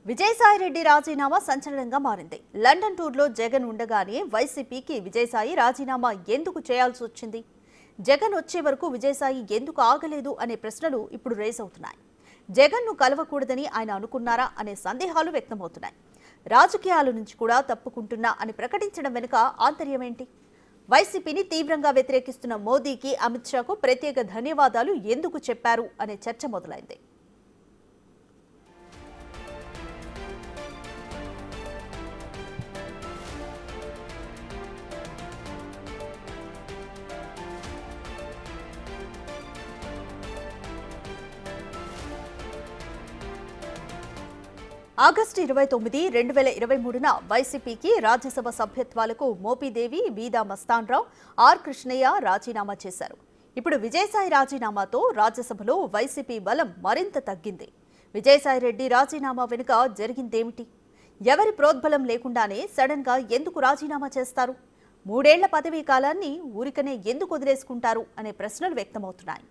విజయసాయిరెడ్డి రాజీనామా సంచలనంగా మారింది. లండన్ టూర్లో జగన్ ఉండగానే వైసీపీకి విజయసాయి రాజీనామా ఎందుకు చేయాల్సి వచ్చింది? జగన్ వచ్చే వరకు విజయసాయి ఎందుకు ఆగలేదు అనే ప్రశ్నలు ఇప్పుడు రేస్ అవుతున్నాయి. జగన్ను కలవకూడదని ఆయన అనుకున్నారా అనే సందేహాలు వ్యక్తమవుతున్నాయి. రాజకీయాల నుంచి కూడా తప్పుకుంటున్నా అని ప్రకటించడం వెనుక ఆంతర్యమేంటి? వైసీపీని తీవ్రంగా వ్యతిరేకిస్తున్న మోదీకి అమిత్ షాకు ప్రత్యేక ధన్యవాదాలు ఎందుకు చెప్పారు అనే చర్చ మొదలైంది. ఆగస్టు 29, 2023న వైసీపీకి రాజ్యసభ సభ్యత్వాలకు మోపిదేవి, బీదా మస్తాన్రావు, ఆర్ కృష్ణయ్య రాజీనామా చేశారు. ఇప్పుడు విజయసాయి రాజీనామాతో రాజ్యసభలో వైసీపీ బలం మరింత తగ్గింది. విజయసాయిరెడ్డి రాజీనామా వెనుక జరిగిందేమిటి? ఎవరి ప్రోద్బలం లేకుండానే సడన్ గా ఎందుకు రాజీనామా చేస్తారు? 3 ఏళ్ల పదవీ కాలాన్ని ఊరికనే ఎందుకు వదిలేసుకుంటారు అనే ప్రశ్నలు వ్యక్తమవుతున్నాయి.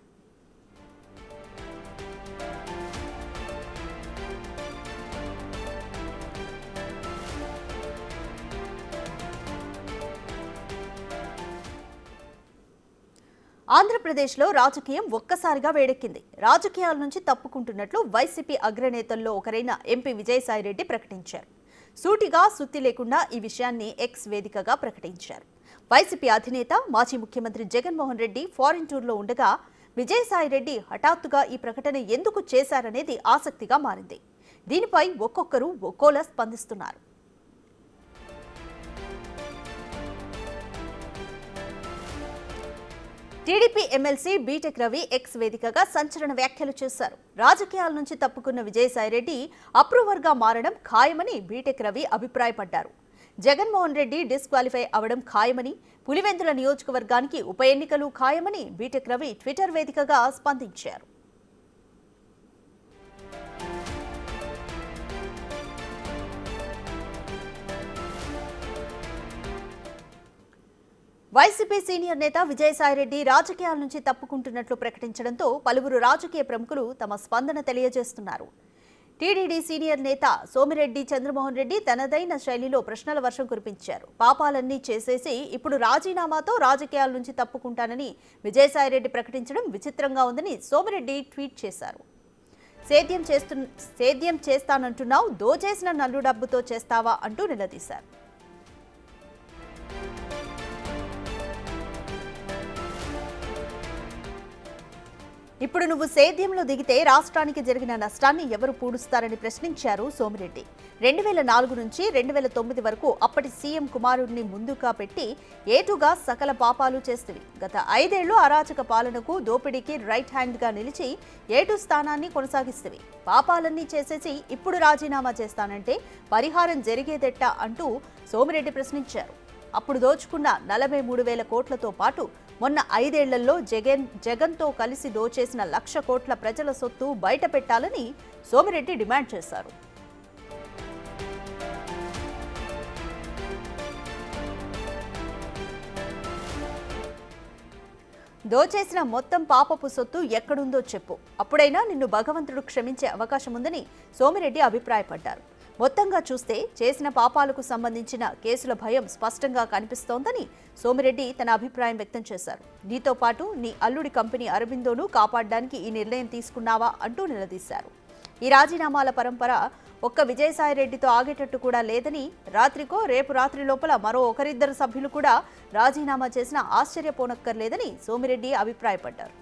ఆంధ్రప్రదేశ్లో రాజకీయం ఒక్కసారిగా వేడెక్కింది. రాజకీయాల నుంచి తప్పుకుంటున్నట్లు వైసీపీ అగ్రనేతల్లో ఒకరైన ఎంపీ విజయసాయిరెడ్డి ప్రకటించారు. సూటిగా సుత్తి లేకుండా ఈ విషయాన్ని ఎక్స్ వేదికగా ప్రకటించారు. వైసీపీ అధినేత మాజీ ముఖ్యమంత్రి జగన్మోహన్ రెడ్డి ఫారిన్ టూర్లో ఉండగా విజయసాయిరెడ్డి హఠాత్తుగా ఈ ప్రకటన ఎందుకు చేశారనేది ఆసక్తిగా మారింది. దీనిపై ఒక్కొక్కరు ఒక్కోలా స్పందిస్తున్నారు. TDP MLC BTech Ravi X వేదికగా సంచలన వ్యాఖ్యలు చేశారు. రాజకీయాల నుంచి తప్పుకున్న విజయసాయిరెడ్డి అప్రూవర్గా మారడం ఖాయమని బీటెక్ రవి అభిప్రాయపడ్డారు. జగన్మోహన్ రెడ్డి డిస్క్వాలిఫై అవడం ఖాయమని, పులివెందుల నియోజకవర్గానికి ఉప ఎన్నికలు ఖాయమని బీటెక్ రవి ట్విట్టర్ వేదికగా స్పందించారు. వైసీపీ సీనియర్ నేత విజయసాయిరెడ్డి రాజకీయాల నుంచి తప్పుకుంటున్నట్లు ప్రకటించడంతో పలువురు రాజకీయ ప్రముఖులు తమ స్పందన తెలియజేస్తున్నారు. టీడీడీ సీనియర్ నేత సోమిరెడ్డి చంద్రమోహన్ రెడ్డి తనదైన శైలిలో ప్రశ్నల వర్షం కురిపించారు. పాపాలన్నీ చేసేసి ఇప్పుడు రాజీనామాతో రాజకీయాల నుంచి తప్పుకుంటానని విజయసాయిరెడ్డి ప్రకటించడం విచిత్రంగా ఉందని సోమిరెడ్డి ట్వీట్ చేశారు. సేద్యం చేస్తానంటున్నావు, దోచేసిన నల్లు డబ్బుతో చేస్తావా అంటూ నిలదీశారు. ఇప్పుడు నువ్వు సేద్యంలో దిగితే రాష్ట్రానికి జరిగిన నష్టాన్ని ఎవరు పూడుస్తారని ప్రశ్నించారు సోమిరెడ్డి. 2004 నుంచి 2009 వరకు అప్పటి సీఎం కుమారుడిని ముందుగా పెట్టి ఏటుగా సకల పాపాలు చేస్తవి. గత 5 ఏళ్లు అరాచక పాలనకు, దోపిడీకి రైట్ హ్యాండ్గా నిలిచి ఏటు స్థానాన్ని కొనసాగిస్తవి. పాపాలన్నీ చేసేసి ఇప్పుడు రాజీనామా చేస్తానంటే పరిహారం జరిగేదెట్ట అంటూ సోమిరెడ్డి ప్రశ్నించారు. అప్పుడు దోచుకున్న 43,000 కోట్లతో పాటు మొన్న 5 ఏళ్లలో జగన్తో కలిసి దోచేసిన 1,00,000 కోట్ల ప్రజల సొత్తు బయట పెట్టాలని సోమిరెడ్డి డిమాండ్ చేశారు. దోచేసిన మొత్తం పాపపు సొత్తు ఎక్కడుందో చెప్పు, అప్పుడైనా నిన్ను భగవంతుడు క్షమించే అవకాశం ఉందని సోమిరెడ్డి అభిప్రాయపడ్డారు. మొత్తంగా చూస్తే చేసిన పాపాలకు సంబంధించిన కేసుల భయం స్పష్టంగా కనిపిస్తోందని సోమిరెడ్డి తన అభిప్రాయం వ్యక్తం చేశారు. నీతో పాటు నీ అల్లుడి కంపెనీ అరబిందోను కాపాడడానికి ఈ నిర్ణయం తీసుకున్నావా అంటూ నిలదీశారు. ఈ రాజీనామాల పరంపర ఒక్క విజయసాయిరెడ్డితో ఆగేటట్టు కూడా లేదని, రాత్రికో రేపు రాత్రి లోపల మరో ఒకరిద్దరు సభ్యులు కూడా రాజీనామా చేసినా ఆశ్చర్యపోనక్కర్లేదని సోమిరెడ్డి అభిప్రాయపడ్డారు.